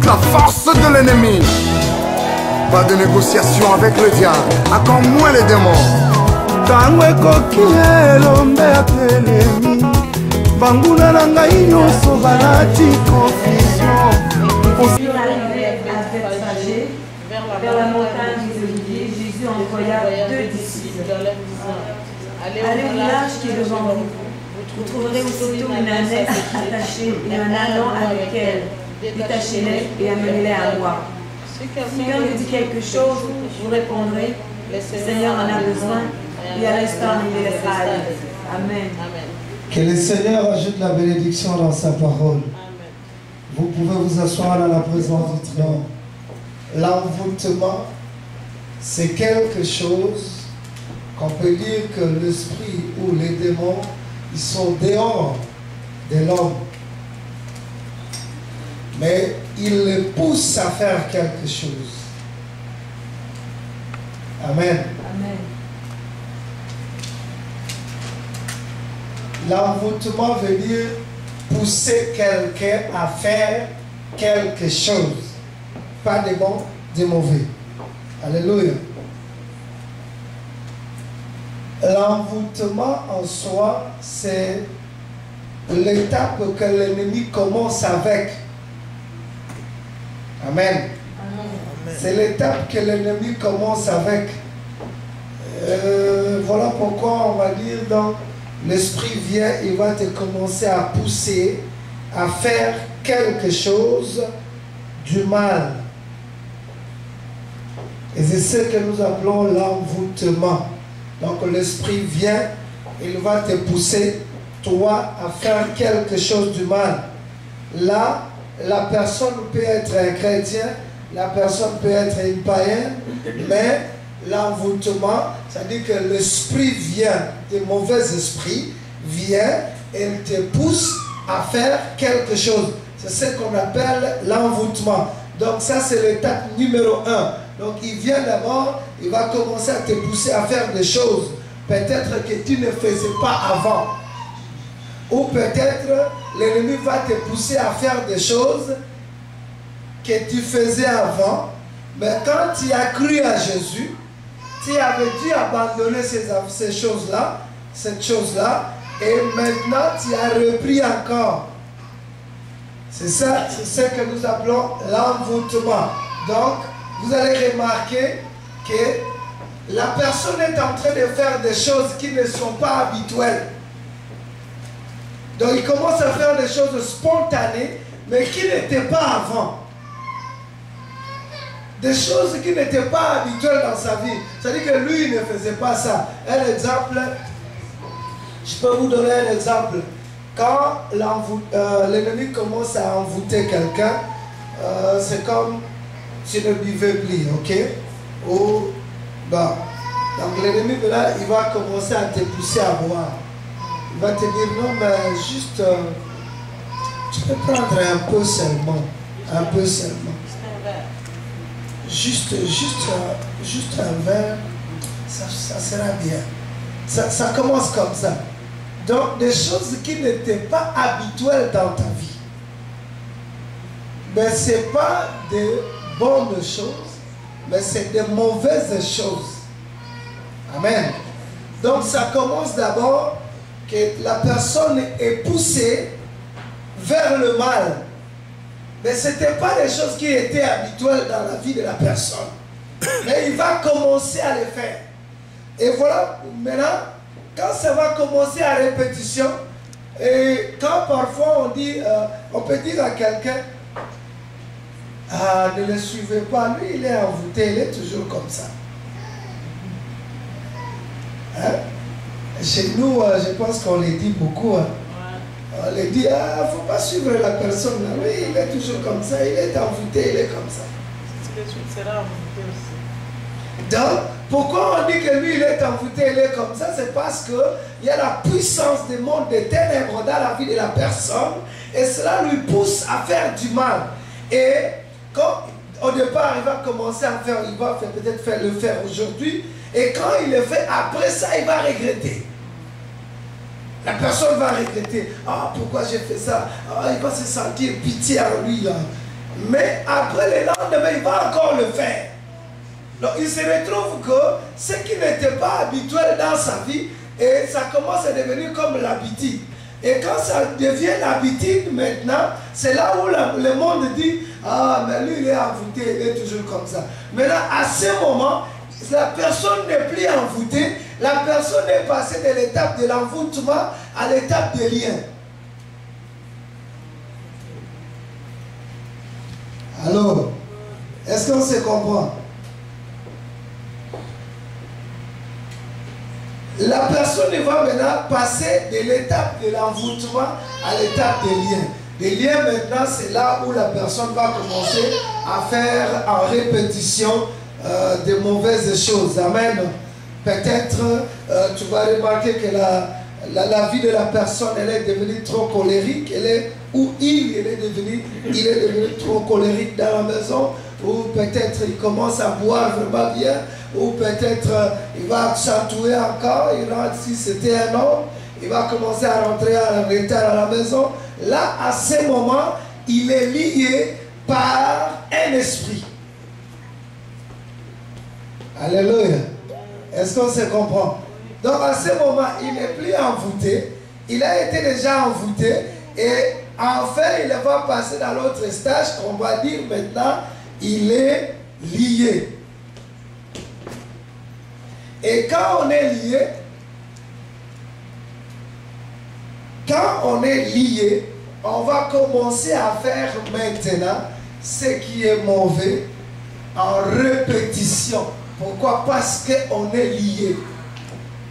toute la force de l'ennemi. Pas de négociation avec le diable, encore moins les démons. Tango ekoki elombe atelemi banguna na ngai nyonso balati confusion. Vers la montagne des Oliviers, Jésus envoya 2 disciples. Allez au village qui est devant vous. Vous trouverez aussitôt une ânesse attachée et un ânon avec elle. Détachez-les et amenez-les à moi. Si quelqu'un vous dit quelque chose, vous répondrez, le Seigneur en a besoin, et à l'instant il les laissera aller. Amen. Que le Seigneur ajoute la bénédiction dans sa parole. Vous pouvez vous asseoir dans la présence du trône. L'envoûtement, c'est quelque chose qu'on peut dire que l'esprit ou les démons, ils sont dehors de l'homme. Mais ils le poussent à faire quelque chose. Amen. Amen. L'envoûtement veut dire pousser quelqu'un à faire quelque chose. Pas de bon, de mauvais. Alléluia. L'envoûtement en soi, c'est l'étape que l'ennemi commence avec. Amen. C'est l'étape que l'ennemi commence avec. Voilà pourquoi on va dire donc l'esprit vient, il va te commencer à pousser à faire quelque chose du mal. Et c'est ce que nous appelons l'envoûtement. Donc l'esprit vient, il va te pousser, toi, à faire quelque chose du mal. Là, la personne peut être un chrétien, la personne peut être une païenne, mais l'envoûtement, c'est-à-dire que l'esprit vient, des mauvais esprits, vient et te pousse à faire quelque chose. C'est ce qu'on appelle l'envoûtement. Donc ça, c'est l'étape numéro 1. Donc il vient d'abord, il va commencer à te pousser à faire des choses, peut-être que tu ne faisais pas avant. Ou peut-être l'ennemi va te pousser à faire des choses que tu faisais avant, mais quand tu as cru à Jésus, tu avais dû abandonner ces choses-là, cette chose-là, et maintenant tu as repris encore. C'est ça, c'est ce que nous appelons l'envoûtement. Donc, vous allez remarquer que la personne est en train de faire des choses qui ne sont pas habituelles. Donc, il commence à faire des choses spontanées, mais qui n'étaient pas avant. Des choses qui n'étaient pas habituelles dans sa vie. C'est-à-dire que lui, il ne faisait pas ça. Un exemple, je peux vous donner un exemple. Quand l'ennemi commence à envoûter quelqu'un, c'est comme tu ne buvais plus, ok? Ou, bah, donc l'ennemi, là, il va commencer à te pousser à boire. Il va te dire, non, mais juste, tu peux prendre un peu seulement. Un peu seulement. Juste un verre, ça sera bien. Ça commence comme ça. Donc, des choses qui n'étaient pas habituelles dans ta vie. Mais ce n'est pas des bonnes choses, mais c'est des mauvaises choses. Amen. Donc, ça commence d'abord que la personne est poussée vers le mal. Mais ce n'était pas des choses qui étaient habituelles dans la vie de la personne. Mais il va commencer à les faire. Et voilà, maintenant, quand ça va commencer à répétition, et quand parfois on dit, on peut dire à quelqu'un, ah, ne le suivez pas, lui il est envoûté, il est toujours comme ça. Hein? Chez nous, je pense qu'on les dit beaucoup. Hein? On les dit, ah, il ne faut pas suivre la personne là. Oui, il est toujours comme ça, il est envoûté, il est comme ça. Donc, pourquoi on dit que lui il est envoûté, il est comme ça? C'est parce qu'il y a la puissance des mondes des ténèbres dans la vie de la personne et cela lui pousse à faire du mal. Et quand au départ il va commencer à faire, il va peut-être le faire aujourd'hui, et quand il le fait, après ça il va regretter. La personne va regretter. Ah, pourquoi j'ai fait ça? Ah, il va se sentir pitié en lui là. Mais après le lendemain, il va encore le faire. Donc il se retrouve que ce qui n'était pas habituel dans sa vie, et ça commence à devenir comme l'habitude. Et quand ça devient l'habitude maintenant, c'est là où le monde dit, ah mais lui il est envoûté, il est toujours comme ça. Maintenant à ce moment, la personne n'est plus envoûtée, la personne est passée de l'étape de l'envoûtement à l'étape de lien. Alors, est-ce qu'on se comprend? La personne va maintenant passer de l'étape de l'envoûtement à l'étape des liens. Les liens maintenant, c'est là où la personne va commencer à faire en répétition de mauvaises choses. Amen. Peut-être tu vas remarquer que la vie de la personne, elle est devenue trop colérique. Il est devenu trop colérique dans la maison. Ou peut-être il commence à boire vraiment bien. Ou peut-être il va accentuer encore. Il rentre, si c'était un homme, il va commencer à rentrer en retard à la maison. Là, à ce moment, il est lié par un esprit. Alléluia. Est-ce qu'on se comprend? Donc à ce moment, il n'est plus envoûté. Il a été déjà envoûté. Et enfin, il va passer dans l'autre stage qu'on va dire maintenant, il est lié. Et quand on est lié, on va commencer à faire maintenant ce qui est mauvais en répétition. Pourquoi? Parce qu'on est lié.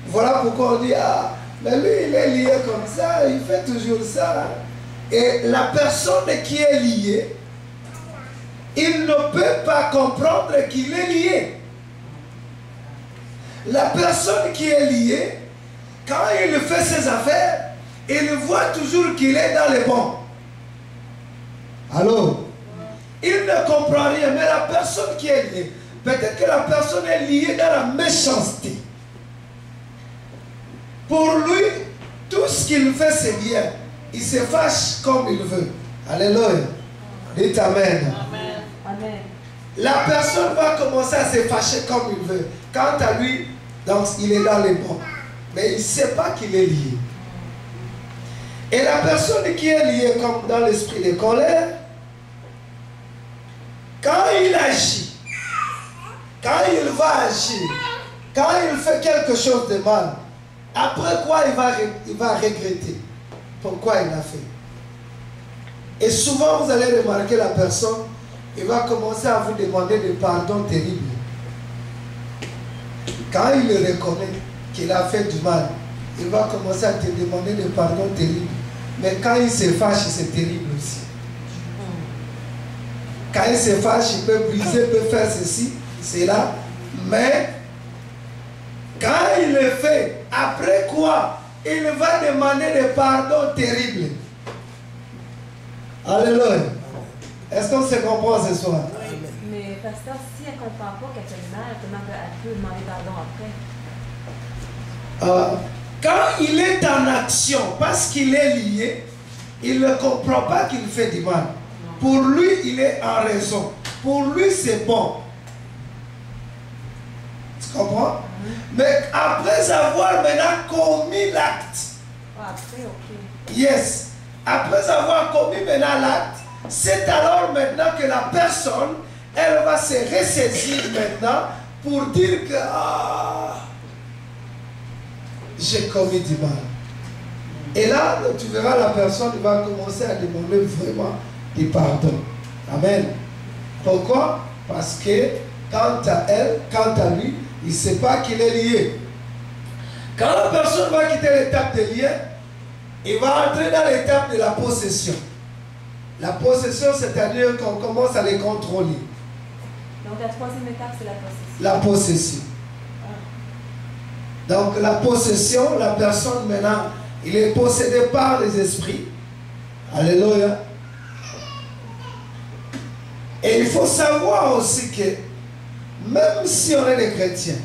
Voilà pourquoi on dit, ah, mais lui il est lié comme ça, il fait toujours ça. Et la personne qui est liée, il ne peut pas comprendre qu'il est lié. La personne qui est liée, quand il fait ses affaires, il voit toujours qu'il est dans les bons. Alors, il ne comprend rien, mais la personne qui est liée, peut-être que la personne est liée dans la méchanceté. Pour lui, tout ce qu'il fait, c'est bien. Il se fâche comme il veut. Alléluia. Dites Amen. Amen. La personne va commencer à se fâcher comme il veut. Quant à lui, donc, il est dans les bons. Mais il ne sait pas qu'il est lié. Et la personne qui est liée comme dans l'esprit de colère, quand il agit, quand il va agir, quand il fait quelque chose de mal, après quoi il va regretter pourquoi il l'a fait. Et souvent vous allez remarquer la personne, il va commencer à vous demander des pardons terribles. Quand il reconnaît qu'il a fait du mal, il va commencer à te demander des pardons terribles. Mais quand il se fâche, c'est terrible aussi. Quand il se fâche, il peut briser, il peut faire ceci, cela. Mais quand il le fait, après quoi, il va demander des pardons terribles. Alléluia. Est-ce qu'on se comprend ce soir? Mais pasteur, si elle ne comprend pas qu'elle fait mal, comment elle peut demander pardon après? Quand il est en action, parce qu'il est lié, il ne comprend pas qu'il fait du mal. Pour lui, il est en raison. Pour lui, c'est bon. Tu comprends? Mais après avoir maintenant commis l'acte. Après, ok. Yes. Après avoir commis maintenant l'acte, c'est alors maintenant que la personne, elle va se ressaisir maintenant pour dire que j'ai commis du mal. Et là, tu verras la personne va commencer à demander vraiment du pardon. Amen. Pourquoi? Parce que quant à elle, quant à lui, il ne sait pas qu'il est lié. Quand la personne va quitter l'étape de lien, il va entrer dans l'étape de la possession. La possession, c'est-à-dire qu'on commence à les contrôler. Donc la troisième étape, c'est la possession. La possession. Donc la possession, la personne maintenant, il est possédé par les esprits. Alléluia. Et il faut savoir aussi que même si on est des chrétiens,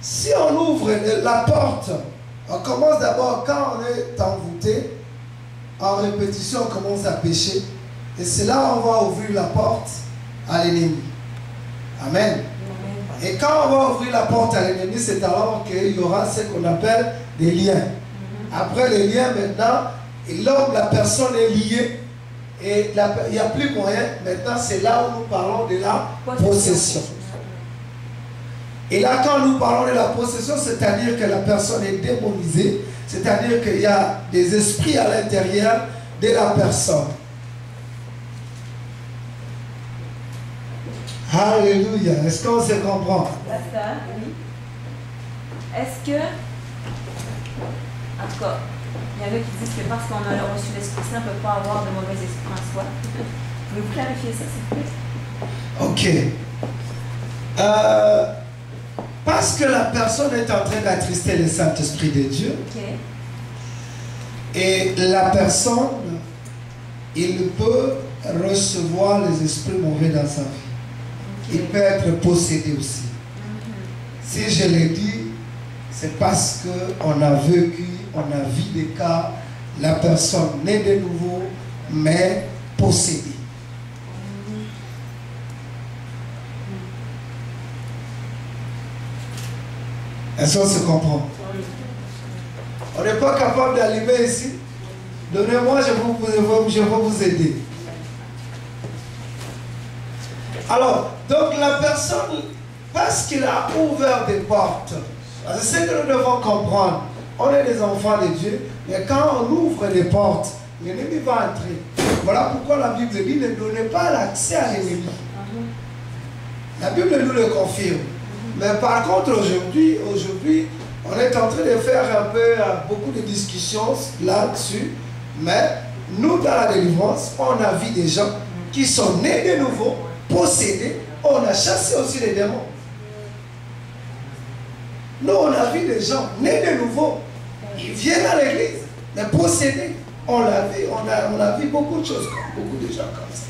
si on ouvre la porte, on commence d'abord, quand on est envoûté, en répétition, on commence à pécher. Et c'est là où on va ouvrir la porte à l'ennemi. Amen. Et quand on va ouvrir la porte à l'ennemi, c'est alors qu'il y aura ce qu'on appelle des liens. Après les liens, maintenant, l'homme, la personne est liée. Et il n'y a plus moyen. Maintenant, c'est là où nous parlons de la possession. Et là, quand nous parlons de la possession, c'est-à-dire que la personne est démonisée. C'est-à-dire qu'il y a des esprits à l'intérieur de la personne. Alléluia. Est-ce qu'on se comprend? Pasteur, oui. Est-ce que, en tout cas, il y en a qui disent que parce qu'on a reçu l'Esprit Saint, on ne peut pas avoir de mauvais esprits en soi. Pouvez-vous clarifier ça, s'il vous plaît? Ok. Parce que la personne est en train d'attrister le Saint-Esprit de Dieu. Okay. Et la personne, il peut recevoir les esprits mauvais dans sa vie. Il peut être possédé aussi. Si je l'ai dit, c'est parce qu'on a vécu, on a vu des cas, la personne née de nouveau, mais possédée. Est-ce qu'on se comprend? On n'est pas capable d'allumer ici. Donnez-moi, je vais vous aider. Alors, donc la personne, parce qu'il a ouvert des portes, c'est ce que nous devons comprendre. On est des enfants de Dieu, mais quand on ouvre des portes, l'ennemi va entrer. Voilà pourquoi la Bible dit, ne donnez pas l'accès à l'ennemi. La Bible nous le confirme. Mais par contre, aujourd'hui, on est en train de faire un peu beaucoup de discussions là-dessus. Mais nous, dans la délivrance, on a vu des gens qui sont nés de nouveau, possédés. On a chassé aussi les démons. Nous, on a vu des gens nés de nouveau. Ils viennent à l'église, mais possédés. On l'a vu, on a vu beaucoup de choses, beaucoup de gens comme ça.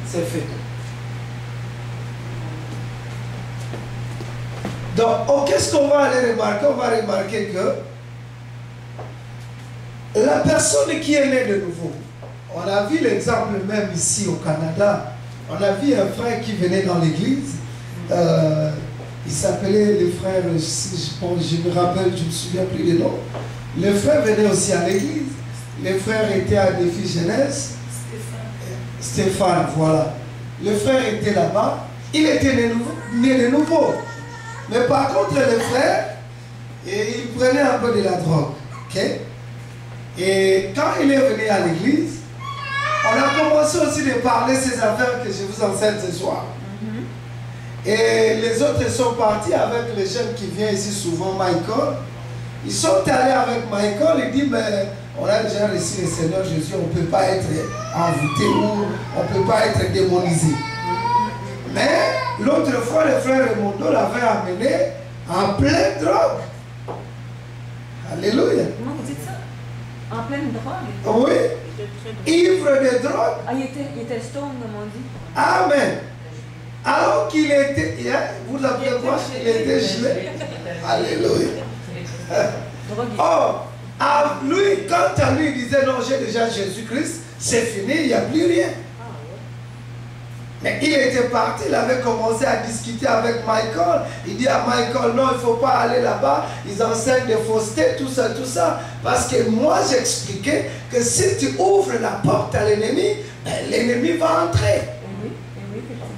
C'est fait. Donc, qu'est-ce qu'on va aller remarquer? On va remarquer que la personne qui est née de nouveau, on a vu l'exemple même ici au Canada, on a vu un frère qui venait dans l'église, il s'appelait le frère, je me rappelle, je ne me souviens plus des noms, le frère venait aussi à l'église, le frère était à Défi Jeunesse, Stéphane, voilà. Le frère était là-bas, il était né de nouveau. Mais par contre, le frère, il prenait un peu de la drogue. Okay? Et quand il est venu à l'église, on a commencé aussi de parler de ces affaires que je vous enseigne ce soir. Et les autres sont partis avec les jeunes qui viennent ici souvent, Michael. Ils sont allés avec Michael, il dit, mais on a déjà reçu le Seigneur Jésus, on ne peut pas être envoûté ou on ne peut pas être démonisé. Mais l'autre fois, le frère Raimondo l'avait amené en pleine drogue. Alléluia. Comment vous dites ça? En pleine drogue? Oui. Ivre de drogue. Ah, il était stone, comme on dit. Amen. Alors qu'il était, vous l'appelez quoi? Il était gelé. Alléluia. Oh, lui, quand à lui il disait non, j'ai déjà Jésus-Christ, c'est fini, il n'y a plus rien. Mais il était parti, il avait commencé à discuter avec Michael. Il dit à Michael, non, il ne faut pas aller là-bas. Ils enseignent des faussetés, tout ça, tout ça. Parce que moi, j'expliquais que si tu ouvres la porte à l'ennemi, ben, l'ennemi va entrer.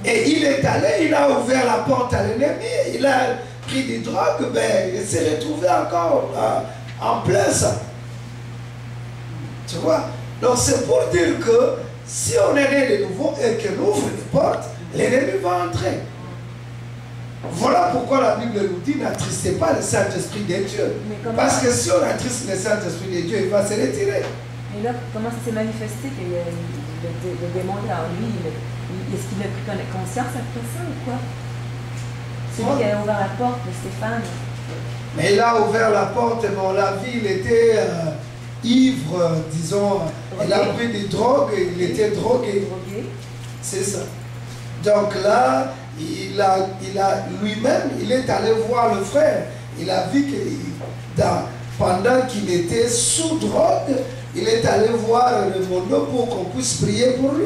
Et il est allé, il a ouvert la porte à l'ennemi, il a pris des drogues, ben, il s'est retrouvé encore en plein ça. Tu vois? Donc c'est pour dire que si on est né de nouveau et qu'on ouvre les portes, l'ennemi va entrer. Voilà pourquoi la Bible nous dit n'attristez pas le Saint-Esprit de Dieu. Parce que si on attriste le Saint-Esprit de Dieu, il va se retirer. Et là, comment ça s'est manifesté que le démon est en lui? Est-ce qu'il a pris conscience après ça ou quoi? Celui qui a ouvert la porte, de Stéphane. Mais il a ouvert la porte, mais on l'a vu, il était ivre, disons. Il a pris des drogues, il était drogué. C'est ça. Donc là, lui-même, il est allé voir le frère. Il a vu que pendant qu'il était sous drogue, il est allé voir le mono pour qu'on puisse prier pour lui.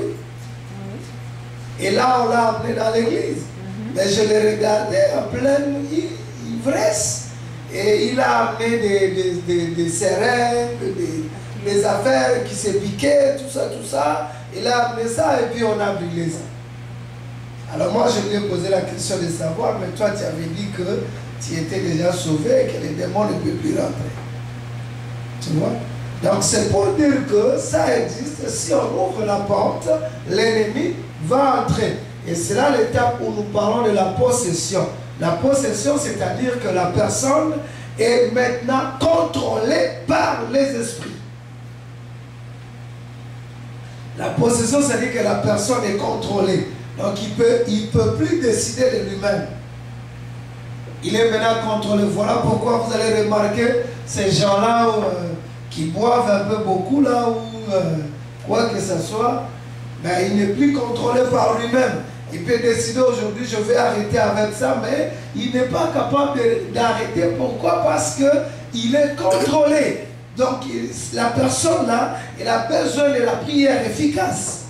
Et là, on l'a amené dans l'église. Mais je l'ai regardé en pleine ivresse. Et il a amené des seringues, des affaires qui se piquaient, tout ça. Il a amené ça et puis on a brûlé ça. Alors moi, je lui ai posé la question de savoir, mais toi, tu avais dit que tu étais déjà sauvé et que les démons ne peuvent plus rentrer. Tu vois? Donc c'est pour dire que ça existe. Si on ouvre la porte, l'ennemi va entrer. Et c'est là l'étape où nous parlons de la possession. La possession, c'est-à-dire que la personne est maintenant contrôlée par les esprits. La possession, c'est-à-dire que la personne est contrôlée. Donc il peut plus décider de lui-même. Il est maintenant contrôlé. Voilà pourquoi vous allez remarquer ces gens-là qui boivent un peu beaucoup, là, ou quoi que ce soit, ben, il n'est plus contrôlé par lui-même. Il peut décider aujourd'hui, je vais arrêter avec ça, mais il n'est pas capable d'arrêter. Pourquoi? Parce qu'il est contrôlé. Donc la personne là, elle a besoin de la prière efficace.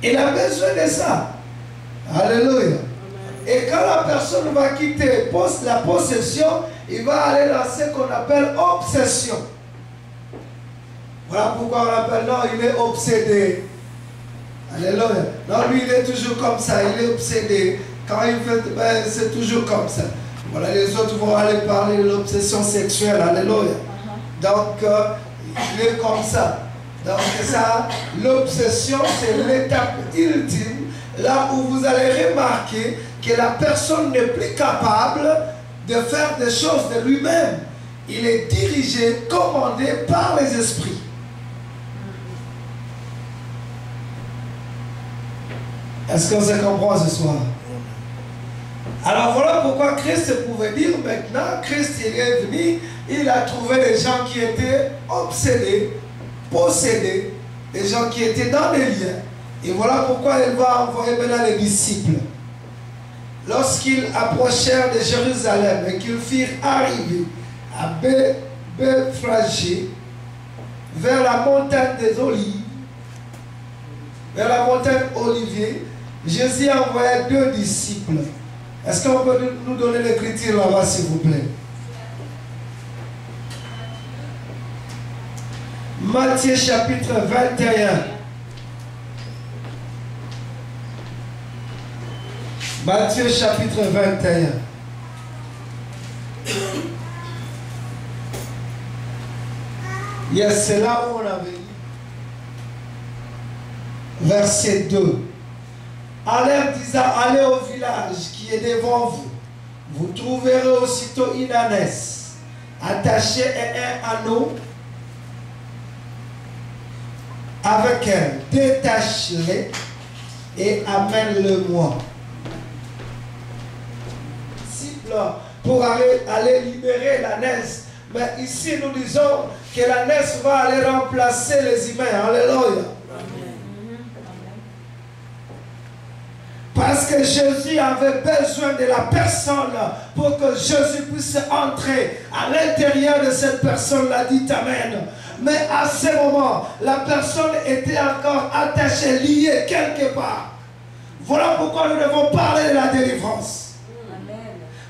Il a besoin de ça. Alléluia. Et quand la personne va quitter la possession, il va aller dans ce qu'on appelle obsession. Voilà pourquoi on appelle, non, il est obsédé. Alléluia. Non, lui, il est toujours comme ça, il est obsédé. Quand il fait, ben, c'est toujours comme ça. Voilà, les autres vont aller parler de l'obsession sexuelle. Alléluia. Donc, il est comme ça. Donc, ça, l'obsession, c'est l'étape ultime, là où vous allez remarquer que la personne n'est plus capable de faire des choses de lui-même. Il est dirigé, commandé par les esprits. Est-ce qu'on se comprend ce soir? Alors voilà pourquoi Christ pouvait dire maintenant, Christ il est venu, il a trouvé des gens qui étaient obsédés, possédés, des gens qui étaient dans les liens. Et voilà pourquoi il va envoyer maintenant les disciples. Lorsqu'ils approchèrent de Jérusalem et qu'ils firent arriver à Bethphagée, vers la montagne des Olives, vers la montagne Olivier, Jésus envoya 2 disciples. Est-ce qu'on peut nous donner l'écriture là-bas, s'il vous plaît? Matthieu chapitre 21. Matthieu chapitre 21. Yes, c'est là où on avait dit. Verset 2. Allez, disant, allez au village qui est devant vous. Vous trouverez aussitôt une ânesse attachée et un anneau avec elle. Détache-les et amène-le-moi. Pour aller libérer l'ânesse. Mais ici, nous disons que l'ânesse va aller remplacer les humains. Alléluia. Parce que Jésus avait besoin de la personne pour que Jésus puisse entrer à l'intérieur de cette personne-là, dit Amen. Mais à ce moment, la personne était encore attachée, liée quelque part. Voilà pourquoi nous devons parler de la délivrance.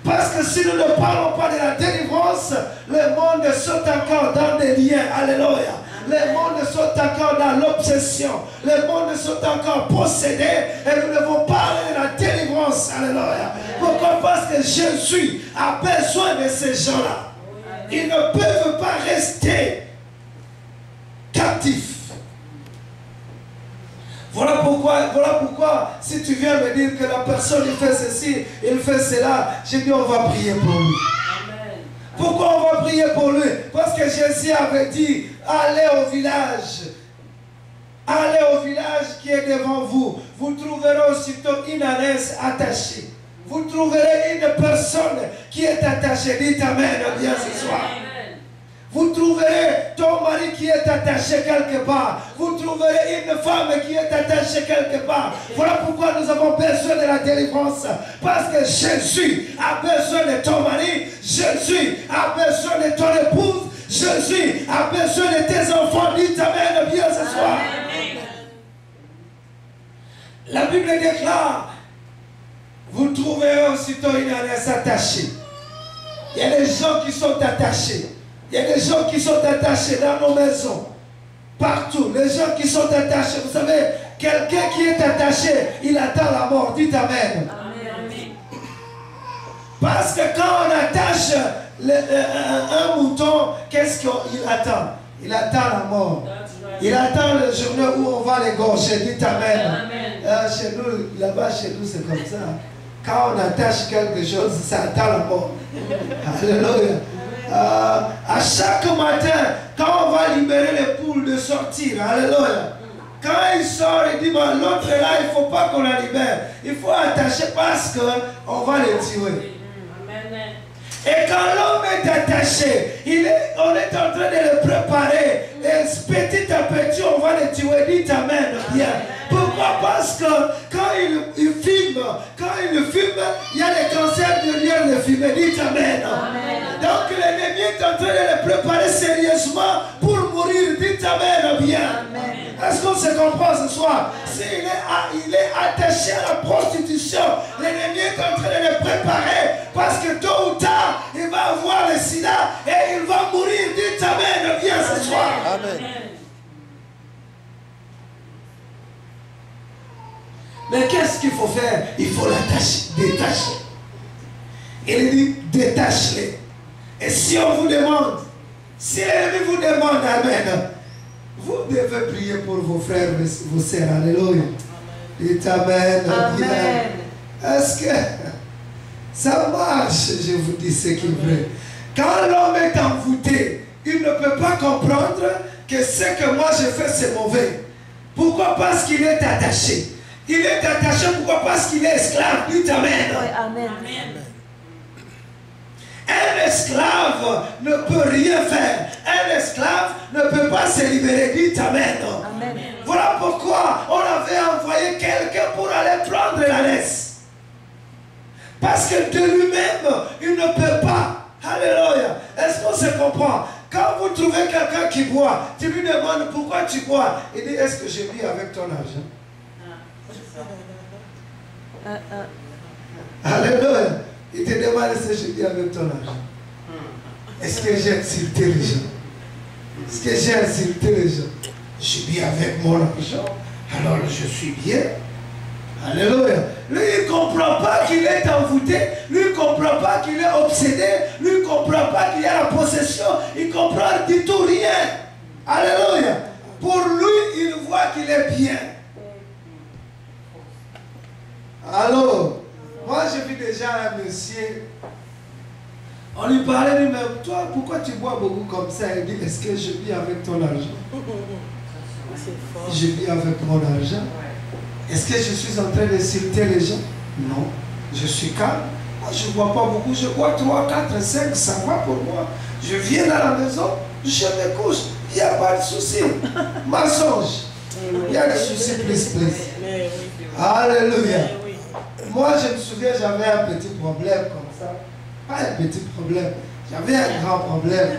Parce que si nous ne parlons pas de la délivrance, le monde saute encore dans des liens. Alléluia. Le monde saute encore dans l'obsession. Le monde saute encore possédé. Et nous devons parler de la délivrance. Alléluia. Pourquoi? Parce que Jésus a besoin de ces gens-là. Ils ne peuvent pas rester captifs. Voilà pourquoi, si tu viens me dire que la personne il fait ceci, il fait cela, j'ai dit on va prier pour lui. Amen. Pourquoi on va prier pour lui? Parce que Jésus avait dit, allez au village. Allez au village qui est devant vous. Vous trouverez aussitôt une ânesse attachée. Vous trouverez une personne qui est attachée. Dites Amen bien ce soir. Vous trouverez ton mari qui est attaché quelque part. Vous trouverez une femme qui est attachée quelque part. Voilà pourquoi nous avons besoin de la délivrance. Parce que Jésus a besoin de ton mari. Jésus a besoin de ton épouse. Jésus a besoin de tes enfants. Dites amen bien ce soir. La Bible déclare, vous trouverez aussitôt une ânesse attachée. Il y a des gens qui sont attachés. Il y a des gens qui sont attachés dans nos maisons. Partout. Les gens qui sont attachés. Vous savez, quelqu'un qui est attaché, il attend la mort. Dites amen. Amen. Parce que quand on attache un mouton, qu'est-ce qu'il attend? Il attend la mort. Il attend le jour où on va l'égorger. Dites amen. Chez nous, là-bas, chez nous, c'est comme ça. Quand on attache quelque chose, ça attend la mort. Alléluia. À chaque matin, quand on va libérer les poules de sortir, alléluia. Quand il sort, il dit, bon, l'autre est là, il ne faut pas qu'on la libère. Il faut attacher parce qu'on va les tuer. Et quand l'homme est attaché, on est en train de le préparer. Et petit à petit, on va le tuer. Dites amen bien. Pourquoi? Parce que quand il fume, il y a les cancers derrière le fumer. Dites amen. Donc l'ennemi est en train de le préparer sérieusement pour mourir. Dites amen bien. Est-ce qu'on se comprend ce soir? S'il est attaché à la prostitution, l'ennemi est en train de le préparer parce que tôt ou tard, il va avoir le sida et il va mourir. Dites amen bien ce soir. Amen. Mais qu'est-ce qu'il faut faire? Il faut l'attacher, détacher. Il dit détache-les. Et si on vous demande, si l'ennemi vous demande, amen, vous devez prier pour vos frères, vos sœurs. Alléluia. Dites amen. Amen. Est-ce que ça marche? Je vous dis ce qu'il veut. Quand l'homme est envoûté, il ne peut pas comprendre que ce que moi je fais c'est mauvais. Pourquoi? Parce qu'il est attaché. Il est attaché, pourquoi? Parce qu'il est esclave. Dites amen. Oui, amen. Un esclave ne peut rien faire. Un esclave ne peut pas se libérer. Dites amen. Amen. Voilà pourquoi on avait envoyé quelqu'un pour aller prendre l'ânesse. Parce que de lui-même, il ne peut pas. Alléluia. Est-ce qu'on se comprend? Quand vous trouvez quelqu'un qui boit, tu lui demandes pourquoi tu bois. Il dit, est-ce que j'ai vis avec ton argent? Alléluia. Il te demande si je vis avec ton argent. Est-ce que j'ai insulté les gens? Est-ce que j'ai insulté les gens? Je vis avec mon argent, alors je suis bien. Alléluia. Lui, il ne comprend pas qu'il est envoûté. Lui, il ne comprend pas qu'il est obsédé. Lui, il ne comprend pas qu'il y a la possession. Il ne comprend du tout rien. Alléluia. Pour lui, il voit qu'il est bien. Alors, moi, j'ai vu déjà un monsieur. On lui parlait, lui, mais toi, pourquoi tu bois beaucoup comme ça? Il dit, est-ce que je vis avec ton argent? Je vis avec mon argent. Est-ce que je suis en train d'insulter les gens? Non. Je suis calme. Moi, je ne bois pas beaucoup. Je bois 3, 4, 5. Ça va pour moi. Je viens dans la maison. Je me couche. Il n'y a pas de souci. Mensonge. Il y a des soucis plus. Alléluia. Moi, je me souviens, j'avais un petit problème comme ça. Pas un petit problème. J'avais un grand problème.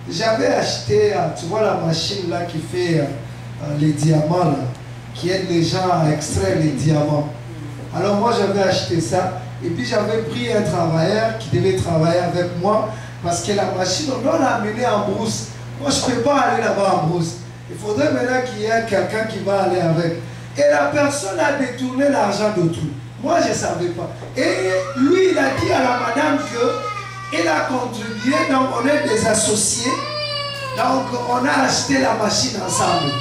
J'avais acheté, tu vois la machine là qui fait les diamants là, qui aide les gens à extraire les diamants. Alors moi j'avais acheté ça et puis j'avais pris un travailleur qui devait travailler avec moi parce que la machine on doit l'amener en brousse. Moi je ne peux pas aller là-bas en brousse. Il faudrait maintenant qu'il y ait quelqu'un qui va aller avec. Et la personne a détourné l'argent d'autrui. Moi je ne savais pas. Et lui il a dit à la madame qu'il a contribué, donc on est des associés. Donc on a acheté la machine ensemble.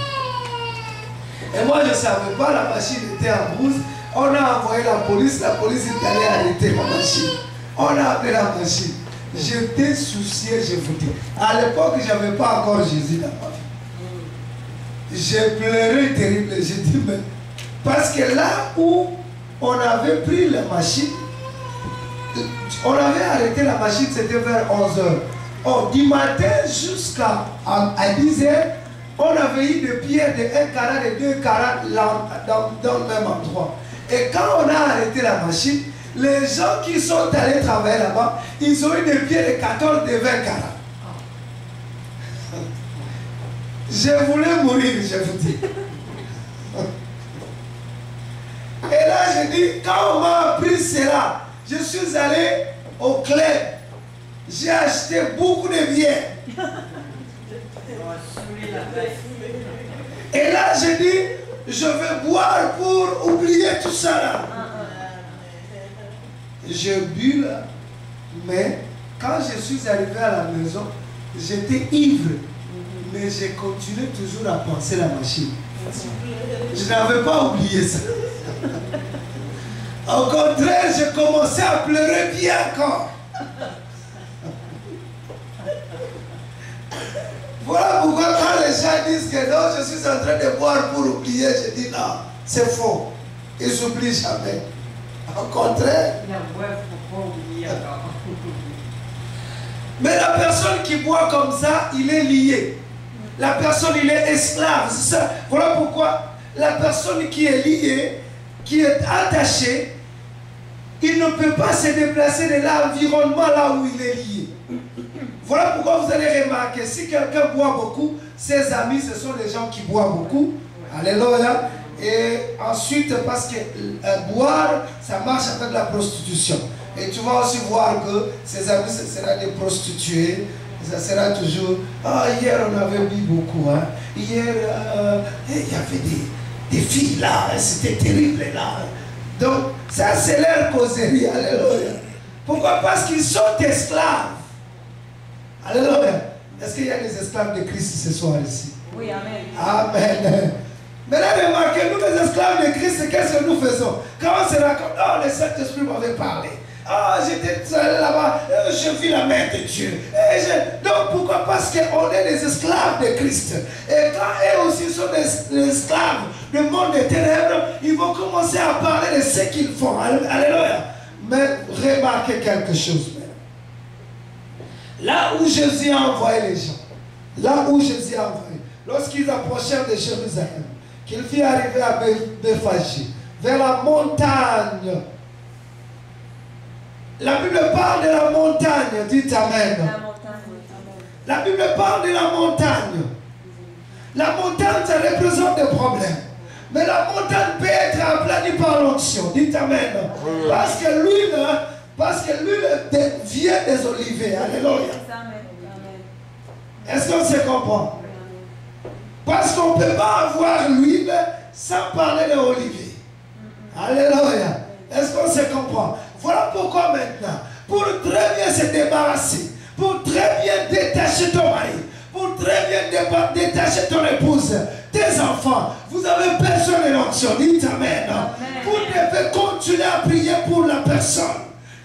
Et moi je ne savais pas, la machine était en brousse. On a envoyé la police est allée arrêter la machine. On a appelé la machine. J'étais soucié, je vous dis. À l'époque, je n'avais pas encore Jésus dans ma vie. J'ai pleuré terrible. J'ai dit, mais parce que là où on avait pris la machine, on avait arrêté la machine, c'était vers 11 h. Oh, du matin jusqu'à 10 heures, on avait eu des pierres de 1 carat, de 2 carats dans le même endroit. Et quand on a arrêté la machine, les gens qui sont allés travailler là-bas, ils ont eu des pierres de 14, de 20 carats. Je voulais mourir, je vous dis. Et là, je dis, quand on m'a appris cela, je suis allé au club. J'ai acheté beaucoup de bières. Et là, je dis, je vais boire pour oublier tout ça là. Je bu là, mais quand je suis arrivé à la maison, j'étais ivre. Mais j'ai continué toujours à penser la machine. Je n'avais pas oublié ça. Au contraire, j'ai commencé à pleurer bien encore. Voilà pourquoi quand les gens disent que non, je suis en train de boire pour oublier, je dis non, c'est faux. Ils n'oublient jamais. Au contraire. Mais la personne qui boit comme ça, il est lié. La personne, il est esclave. C'est ça. Voilà pourquoi la personne qui est liée, qui est attachée, il ne peut pas se déplacer de l'environnement là où il est lié. Voilà pourquoi vous allez remarquer, si quelqu'un boit beaucoup, ses amis, ce sont les gens qui boivent beaucoup. Alléluia. Et ensuite, parce que boire, ça marche avec la prostitution. Et tu vas aussi voir que ses amis, ce sera des prostituées. Ça sera toujours, ah, hier on avait bu beaucoup, hein. Hier il y avait des filles là, c'était terrible là. Donc ça c'est leur causerie, alléluia. Pourquoi? Parce qu'ils sont esclaves. Alléluia. Est-ce qu'il y a des esclaves de Christ ce soir ici? Oui, amen. Amen. Maintenant remarquez, nous les esclaves de Christ, qu'est-ce que nous faisons? Quand on se raconte, oh le Saint-Esprit m'avait parlé. Ah, j'étais là-bas, je vis la main de Dieu. Donc pourquoi? Parce qu'on est des esclaves de Christ. Et quand eux aussi sont des esclaves du monde des ténèbres, ils vont commencer à parler de ce qu'ils font. Alléluia. Mais remarquez quelque chose. Là où Jésus a envoyé les gens, là où Jésus a envoyé, lorsqu'ils approchèrent de Jérusalem, qu'il fit arriver à Béphagé, vers la montagne. La Bible parle de la montagne, dites amen. La Bible parle de la montagne. La montagne, ça représente des problèmes. Mais la montagne peut être aplanie par l'onction, dites amen. Parce que l'huile vient des oliviers. Alléluia. Est-ce qu'on se comprend? Parce qu'on ne peut pas avoir l'huile sans parler de olivier. Alléluia. Est-ce qu'on se comprend? Voilà pourquoi maintenant, pour très bien se débarrasser, pour très bien détacher ton mari, pour très bien détacher ton épouse, tes enfants, vous avez besoin de l'onction. Dites amen. Vous devez continuer à prier pour la personne.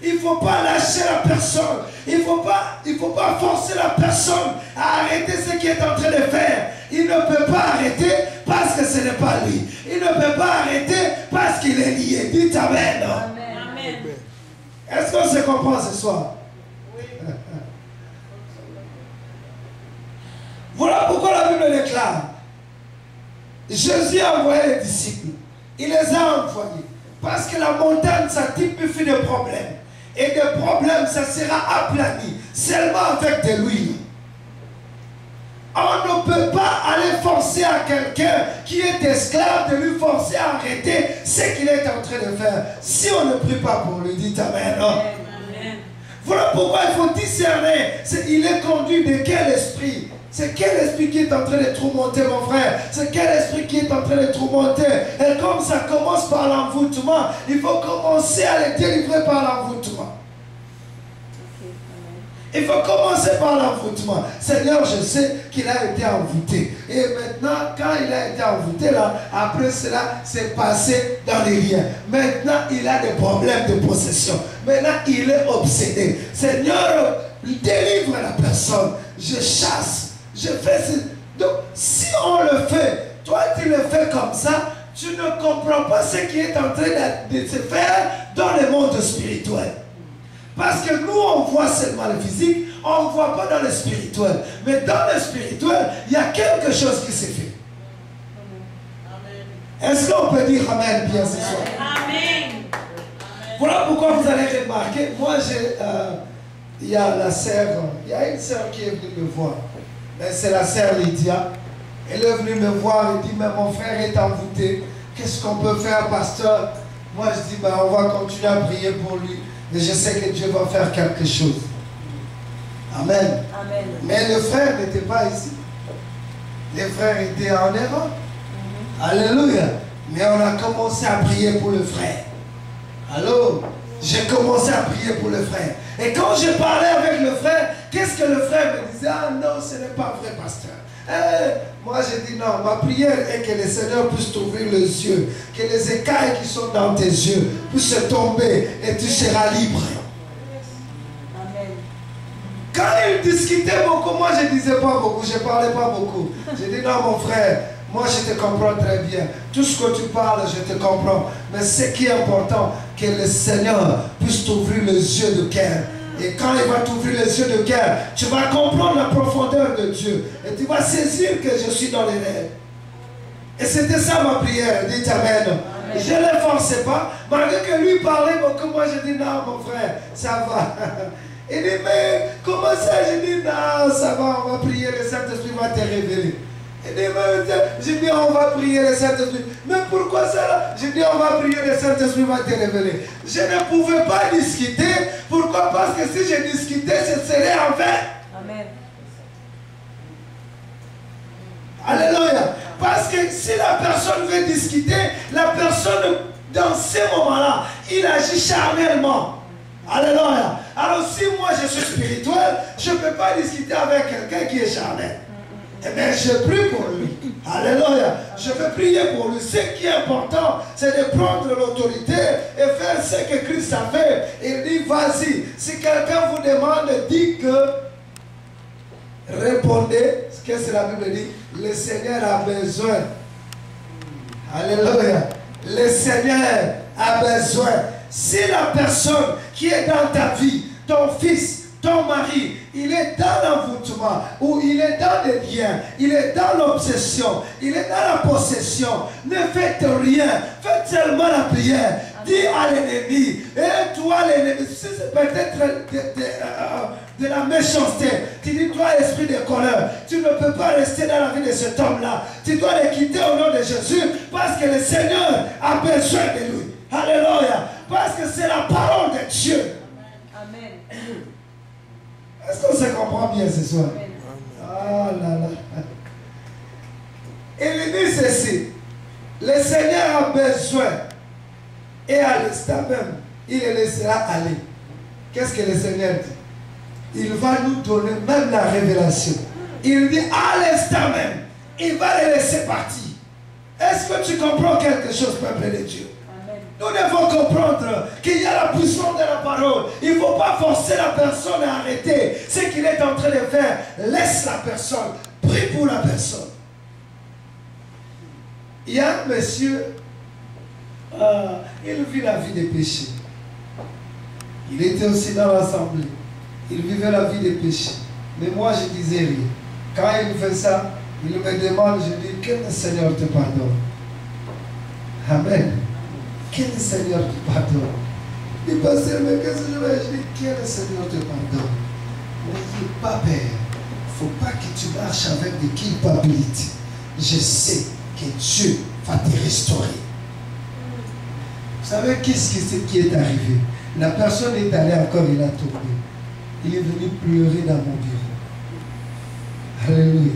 Il ne faut pas lâcher la personne. Il ne faut pas forcer la personne à arrêter ce qu'il est en train de faire. Il ne peut pas arrêter parce que ce n'est pas lui. Il ne peut pas arrêter parce qu'il est lié. Dites amen. Amen. Est-ce qu'on se comprend ce soir? Oui. Voilà pourquoi la Bible déclare. Jésus a envoyé les disciples. Il les a envoyés. Parce que la montagne, ça typifie des problèmes. Et des problèmes, ça sera aplani. Seulement avec de l'huile. On ne peut pas aller forcer à quelqu'un qui est esclave de lui forcer à arrêter ce qu'il est en train de faire. Si on ne prie pas pour lui, dites amen. Amen. Voilà pourquoi il faut discerner. Il est conduit de quel esprit? C'est quel esprit qui est en train de tourmenter mon frère? C'est quel esprit qui est en train de tourmenter? Et comme ça commence par l'envoûtement, il faut commencer à le délivrer par l'envoûtement. Il faut commencer par l'envoûtement. Seigneur, je sais qu'il a été envoûté. Et maintenant, quand il a été envoûté, là, après cela, c'est passé dans les liens. Maintenant, il a des problèmes de possession. Maintenant, il est obsédé. Seigneur, délivre la personne. Je chasse. Je fais ce... Donc, si on le fait, toi, tu le fais comme ça, tu ne comprends pas ce qui est en train de se faire dans le monde spirituel. Parce que nous, on voit seulement le physique, on ne voit pas dans le spirituel. Mais dans le spirituel, il y a quelque chose qui s'est fait. Est-ce qu'on peut dire Amen bien ce soir? Amen. Voilà pourquoi vous allez remarquer, moi il y a la sœur, il y a une sœur qui est venue me voir. C'est la sœur Lydia. Elle est venue me voir et dit, mais mon frère est envoûté. Qu'est-ce qu'on peut faire, pasteur? Moi je dis, on va continuer à prier pour lui. Et je sais que Dieu va faire quelque chose. Amen. Amen. Mais le frère n'était pas ici. Les frères étaient en Europe. Alléluia. Mais on a commencé à prier pour le frère. Allô? J'ai commencé à prier pour le frère. Et quand je parlais avec le frère, qu'est-ce que le frère me disait? Ah non, ce n'est pas vrai, pasteur. Moi j'ai dit non, ma prière est que le Seigneur puisse t'ouvrir les yeux, que les écailles qui sont dans tes yeux puissent tomber et tu seras libre. Amen. Quand il discutait beaucoup, moi je ne disais pas beaucoup, je ne parlais pas beaucoup. J'ai dit non mon frère, moi je te comprends très bien. Tout ce que tu parles, je te comprends. Mais ce qui est important, que le Seigneur puisse t'ouvrir les yeux de cœur. Et quand il va t'ouvrir les yeux de cœur, tu vas comprendre la profondeur de Dieu. Et tu vas saisir que je suis dans les rêves. Et c'était ça ma prière. Dites Amen. Amen. Je ne le forçais pas. Malgré que lui parlait beaucoup, moi je dis non mon frère, ça va. Il dit mais comment ça? Je dis non, ça va, on va prier, le Saint-Esprit va te révéler. Je dis on va prier le Saint-Esprit. Mais pourquoi ça? Je dis on va prier le Saint-Esprit va te révéler. Je ne pouvais pas discuter. Pourquoi? Parce que si je discutais, ce serait en vain. Amen. Alléluia. Parce que si la personne veut discuter, la personne dans ces moments-là, il agit charnellement. Alléluia. Alors si moi je suis spirituel, je ne peux pas discuter avec quelqu'un qui est charnel. Eh bien, je prie pour lui. Alléluia. Je veux prier pour lui. Ce qui est important, c'est de prendre l'autorité et faire ce que Christ a fait. Il dit, vas-y. Si quelqu'un vous demande, dites que, répondez, ce que la Bible dit, le Seigneur a besoin. Alléluia. Le Seigneur a besoin. Si la personne qui est dans ta vie, ton fils, ton mari, il est dans l'envoûtement, ou il est dans les liens, il est dans l'obsession, il est dans la possession. Ne faites rien, faites seulement la prière. Dis à l'ennemi, et toi l'ennemi, c'est peut-être de la méchanceté. Tu dis, toi esprit de colère, tu ne peux pas rester dans la vie de cet homme-là. Tu dois le quitter au nom de Jésus, parce que le Seigneur a besoin de lui. Alléluia. Parce que c'est la parole de Dieu. Amen. Est-ce qu'on se comprend bien ce soir? Ah là là. Il dit ceci. Le Seigneur a besoin. Et à l'instant même, il le laissera aller. Qu'est-ce que le Seigneur dit? Il va nous donner même la révélation. Il dit à l'instant même, il va le laisser partir. Est-ce que tu comprends quelque chose, peuple de Dieu? Nous devons comprendre qu'il y a la puissance de la parole. Il ne faut pas forcer la personne à arrêter ce qu'il est en train de faire. Laisse la personne. Prie pour la personne. Il y a un monsieur, il vit la vie des péchés. Il était aussi dans l'assemblée. Il vivait la vie des péchés. Mais moi, je disais rien. Quand il fait ça, il me demande, je dis, que le Seigneur te pardonne. Amen. Que le Seigneur te pardonne. Il dit, pasteur, mais qu'est-ce que je vais? Je dis, que le Seigneur te pardonne. N'ayez pas peur. Il ne faut pas que tu marches avec des culpabilités. Je sais que Dieu va te restaurer. Vous savez qu'est-ce qui est arrivé? La personne est allée encore, il a tombé. Il est venu pleurer dans mon bureau. Alléluia.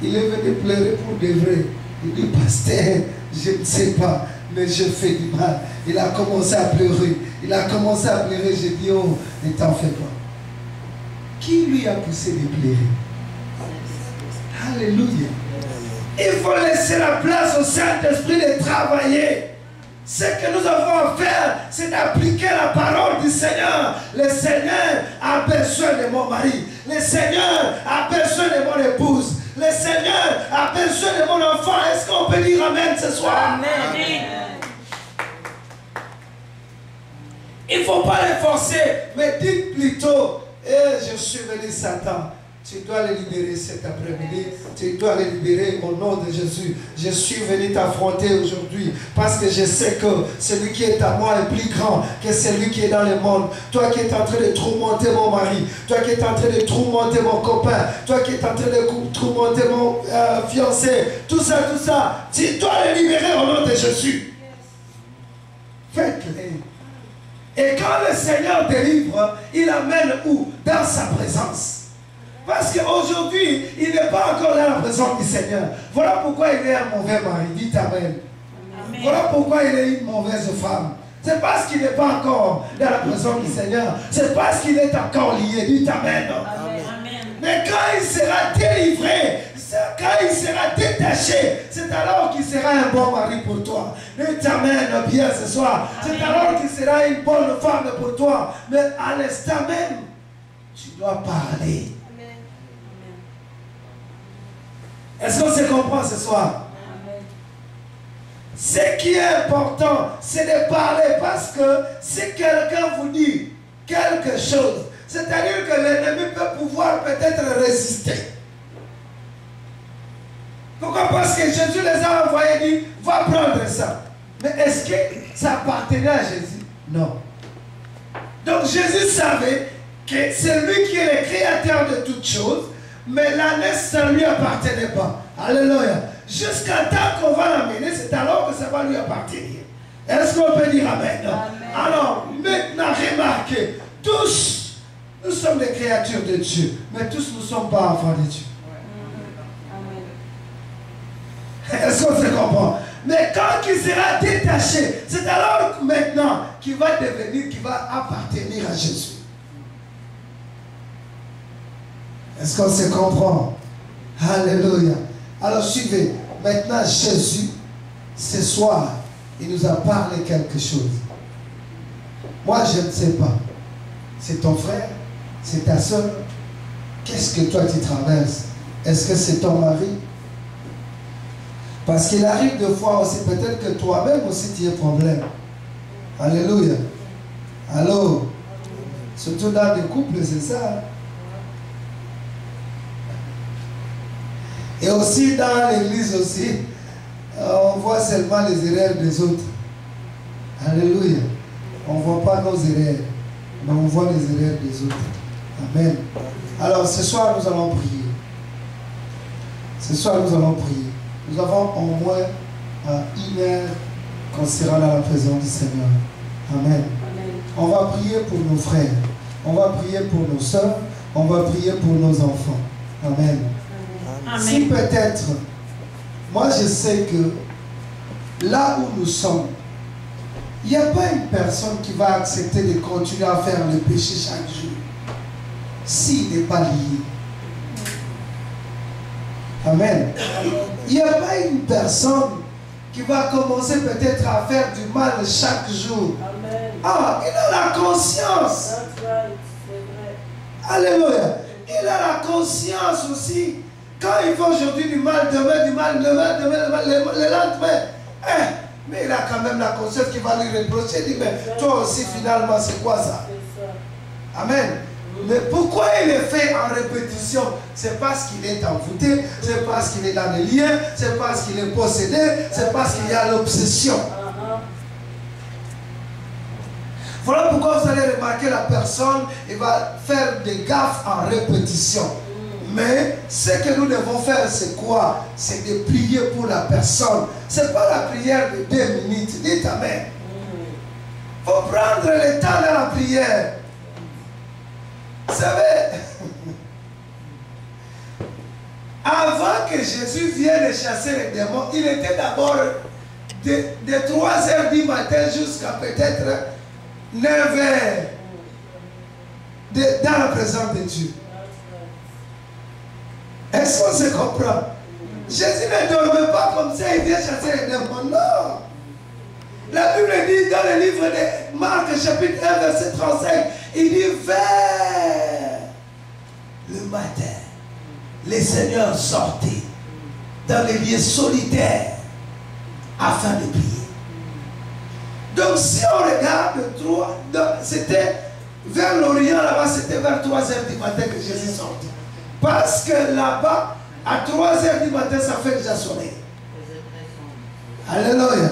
Il est venu pleurer pour de vrai. Il dit, pasteur, je ne sais pas, mais je fais du mal. Il a commencé à pleurer. Il a commencé à pleurer. J'ai dit, oh, ne t'en fais pas. Qui lui a poussé de pleurer? Alléluia. Il faut laisser la place au Saint-Esprit de travailler. Ce que nous avons à faire, c'est d'appliquer la parole du Seigneur. Le Seigneur a besoin de mon mari. Le Seigneur a besoin de mon épouse. Le Seigneur a besoin de mon enfant. Est-ce qu'on peut dire Amen ce soir? Amen. Il ne faut pas les forcer, mais dites plutôt, Et je suis venu, Satan. Tu dois le libérer cet après-midi. Tu dois le libérer au nom de Jésus. Je suis venu t'affronter aujourd'hui parce que je sais que celui qui est à moi est plus grand que celui qui est dans le monde. Toi qui es en train de tourmenter mon mari, toi qui es en train de tourmenter mon copain, toi qui es en train de tourmenter mon fiancé, tout ça, tu dois le libérer au nom de Jésus. Faites-le. Et quand le Seigneur délivre, il amène où? Dans sa présence. Parce qu'aujourd'hui, il n'est pas encore dans la présence du Seigneur. Voilà pourquoi il est un mauvais mari. Dites Amen. Amen. Voilà pourquoi il est une mauvaise femme. C'est parce qu'il n'est pas encore dans la présence du Seigneur. C'est parce qu'il est encore lié. Dites Amen. Amen. Mais quand il sera délivré, quand il sera détaché, c'est alors qu'il sera un bon mari pour toi. Dites Amen bien ce soir. C'est alors qu'il sera une bonne femme pour toi. Mais à l'instant même, tu dois parler. Est-ce qu'on se comprend ce soir? Amen. Ce qui est important, c'est de parler parce que si quelqu'un vous dit quelque chose, c'est-à-dire que l'ennemi peut pouvoir peut-être résister. Pourquoi? Parce que Jésus les a envoyés et dit, va prendre ça. Mais est-ce que ça appartenait à Jésus? Non. Donc Jésus savait que c'est lui qui est le créateur de toutes choses. Mais la naissance ne lui appartenait pas. Alléluia. Jusqu'à temps qu'on va l'amener, c'est alors que ça va lui appartenir. Est-ce qu'on peut dire Amen? Amen. Alors, maintenant, remarquez, tous, nous sommes des créatures de Dieu, mais tous nous ne sommes pas enfants de Dieu. Amen. Est-ce qu'on se comprend? Mais quand il sera détaché, c'est alors maintenant qu'il va devenir, qu'il va appartenir à Jésus. Est-ce qu'on se comprend? Alléluia. Alors suivez. Maintenant Jésus, ce soir, il nous a parlé quelque chose. Moi je ne sais pas. C'est ton frère? C'est ta soeur? Qu'est-ce que toi tu traverses? Est-ce que c'est ton mari? Parce qu'il arrive des fois aussi, peut-être que toi-même aussi tu as un problème. Alléluia. Allô? Surtout dans les couples, c'est ça. Et aussi dans l'église aussi, on voit seulement les erreurs des autres. Alléluia. On ne voit pas nos erreurs, mais on voit les erreurs des autres. Amen. Alors ce soir nous allons prier. Ce soir nous allons prier. Nous avons au moins 1 heure qu'on sera dans la présence du Seigneur. Amen. Amen. On va prier pour nos frères. On va prier pour nos soeurs. On va prier pour nos enfants. Amen. Amen. Si peut-être, moi je sais que là où nous sommes, il n'y a pas une personne qui va accepter de continuer à faire le péché chaque jour s'il n'est pas lié. Amen. Il n'y a pas une personne qui va commencer peut-être à faire du mal chaque jour. Amen. Ah, il a la conscience. Alléluia. Il a la conscience aussi. Quand il fait aujourd'hui du mal, demain, le lendemain, mais il a quand même la conscience qui va lui reprocher. Il dit, mais toi aussi finalement c'est quoi ça? Amen. Mais pourquoi il est fait en répétition? C'est parce qu'il est envoûté, c'est parce qu'il est dans les liens, c'est parce qu'il est possédé, c'est parce qu'il y a l'obsession. Voilà pourquoi vous allez remarquer la personne, il va faire des gaffes en répétition. Mais ce que nous devons faire, c'est quoi? C'est de prier pour la personne. Ce n'est pas la prière de 2 minutes. Dites Amen. Il faut prendre le temps de la prière. Vous savez, avant que Jésus vienne chasser les démons, il était d'abord de 3 heures du matin jusqu'à peut-être 9 heures dans la présence de Dieu. Est-ce qu'on se comprend? Jésus ne dormait pas comme ça, il vient chasser les démons. Non. La Bible dit dans le livre de Marc, chapitre 1, verset 35, il dit vers le matin, les seigneurs sortaient dans les lieux solitaires afin de prier. Donc si on regarde, c'était vers l'Orient, là-bas, c'était vers 3 heures du matin que Jésus sortit. Parce que là-bas, à 3 heures du matin, ça fait déjà soleil. Alléluia.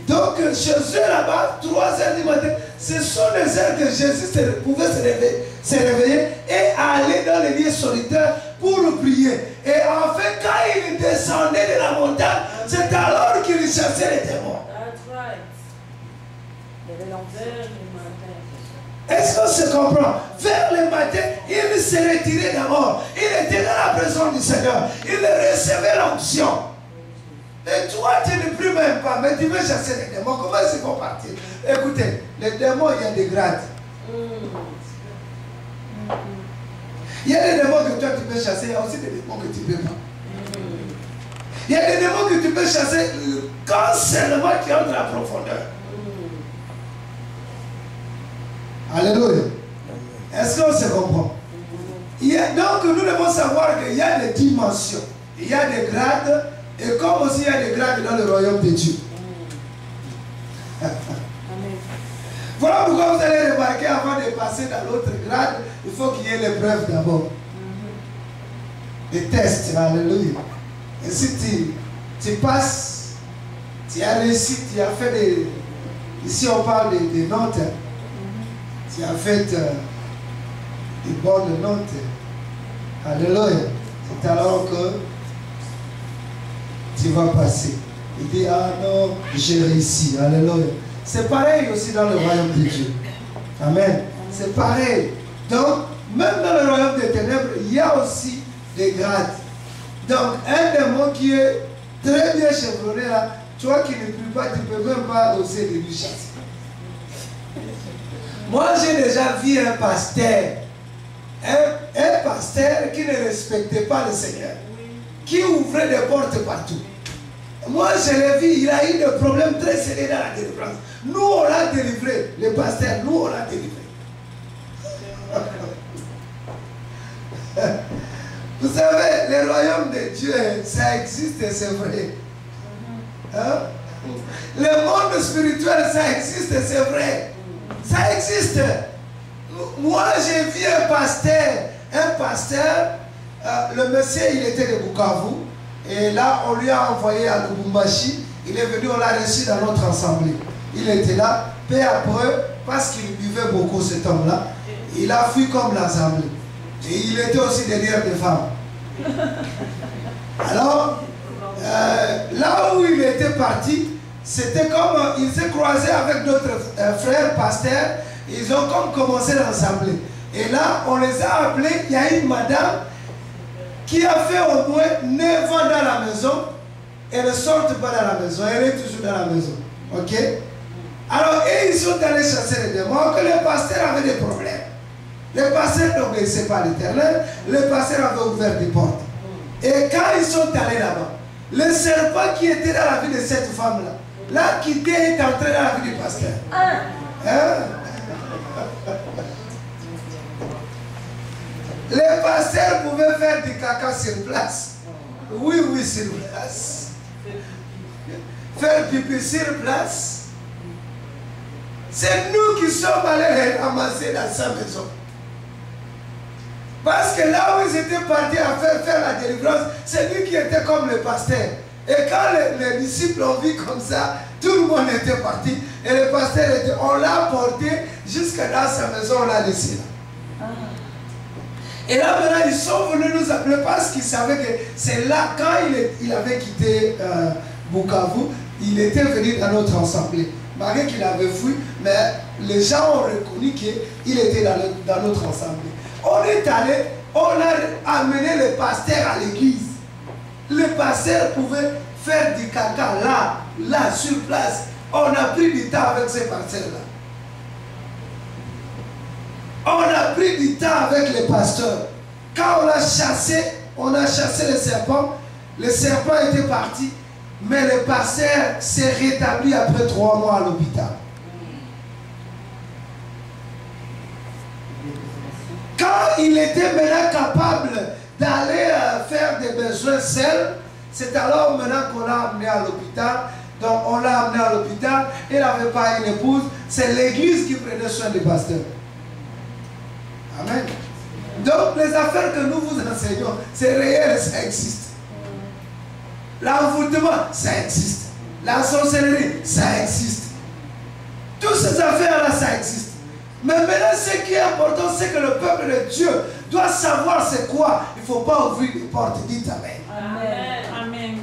Donc, chez eux là-bas, 3 heures du matin, ce sont les heures que Jésus pouvait se réveiller et aller dans les lieux solitaires pour prier. Et en fait, quand il descendait de la montagne, c'est alors qu'il chassait les démons. Est-ce qu'on se comprend? Vers le matin, il se retirait d'abord. Il était dans la présence du Seigneur. Il recevait l'onction. Et toi, tu ne pries même pas, mais tu veux chasser les démons. Comment ils vont partir? Écoutez, les démons, il y a des grades. Il y a des démons que toi tu peux chasser, il y a aussi des démons que tu ne peux pas. Il y a des démons que tu peux chasser quand seulement tu entres dans la profondeur. Alléluia. Est-ce qu'on se comprend? Donc nous devons savoir qu'il y a des dimensions, il y a des grades, et comme aussi il y a des grades dans le royaume de Dieu. Voilà pourquoi vous allez remarquer, avant de passer dans l'autre grade, il faut qu'il y ait l'épreuve d'abord. Les tests, alléluia. Et si tu passes, tu as réussi, tu as fait des... Ici on parle des notes. Tu as fait des bonnes notes. Alléluia. C'est alors que tu vas passer. Il dit, ah non, j'ai réussi. Alléluia. C'est pareil aussi dans le royaume de Dieu. Amen. C'est pareil. Donc, même dans le royaume des ténèbres, il y a aussi des grades. Donc, un démon qui est très bien chevronné là, toi qui ne pries pas, tu ne peux même pas oser de lui chasser. Moi, j'ai déjà vu un pasteur qui ne respectait pas le Seigneur, qui ouvrait des portes partout. Moi, je l'ai vu, il a eu des problèmes très sérieux dans la délivrance. Nous, on l'a délivré, les pasteurs, nous, on l'a délivré. Vous savez, le royaume de Dieu, ça existe et c'est vrai. Hein? Le monde spirituel, ça existe et c'est vrai. Ça existe. Moi, j'ai vu un pasteur, le monsieur, il était de Bukavu, et là, on lui a envoyé à Lubumbashi, il est venu, on l'a reçu dans notre assemblée. Il était là, peu après, parce qu'il buvait beaucoup cet homme-là, il a fui comme l'assemblée. Et il était aussi derrière des femmes. Alors, là où il était parti, c'était comme, il s'est croisé avec d'autres frères pasteurs, ils ont comme commencé l'assemblée. Et là, on les a appelés, il y a une madame qui a fait au moins 9 ans dans la maison, elle ne sort pas dans la maison, elle est toujours dans la maison. Ok? Alors, et ils sont allés chasser les démons, que les pasteurs avaient des problèmes. Les pasteurs n'obéissaient pas à l'Éternel, les pasteurs avaient ouvert des portes. Et quand ils sont allés là-bas, le serpent qui était dans la vie de cette femme-là, l'a quitté et est entré dans la vie du pasteur. Hein? Les pasteurs pouvaient faire du caca sur place. Oui, sur place. Faire pipi sur place. C'est nous qui sommes allés les ramasser dans sa maison. Parce que là où ils étaient partis à faire la délivrance, c'est lui qui était comme le pasteur. Et quand les disciples ont vu comme ça, tout le monde était parti. Et le pasteur, on l'a porté jusqu'à dans sa maison, on l'a laissé là. Et là maintenant, ils sont venus nous appeler parce qu'ils savaient que c'est là, quand il avait quitté Bukavu, il était venu dans notre assemblée. Malgré qu'il avait fui, mais les gens ont reconnu qu'il était dans notre assemblée. On est allé, on a amené le pasteur à l'église. Le pasteur pouvait faire du caca là, sur place. On a pris du temps avec ces pasteurs-là. On a pris du temps avec les pasteurs. Quand on a chassé le serpent était parti, mais le pasteur s'est rétabli après 3 mois à l'hôpital. Quand il était maintenant capable d'aller faire des besoins seul, c'est alors maintenant qu'on l'a amené à l'hôpital. Donc on l'a amené à l'hôpital, il n'avait pas une épouse, c'est l'église qui prenait soin du pasteur. Amen. Donc les affaires que nous vous enseignons, c'est réel, ça existe. L'envoûtement, ça existe. La sorcellerie, ça existe. Toutes ces affaires-là, ça existe. Mais maintenant, ce qui est important, c'est que le peuple de Dieu doit savoir c'est quoi. Il ne faut pas ouvrir les portes. Dites Amen. Amen. Amen.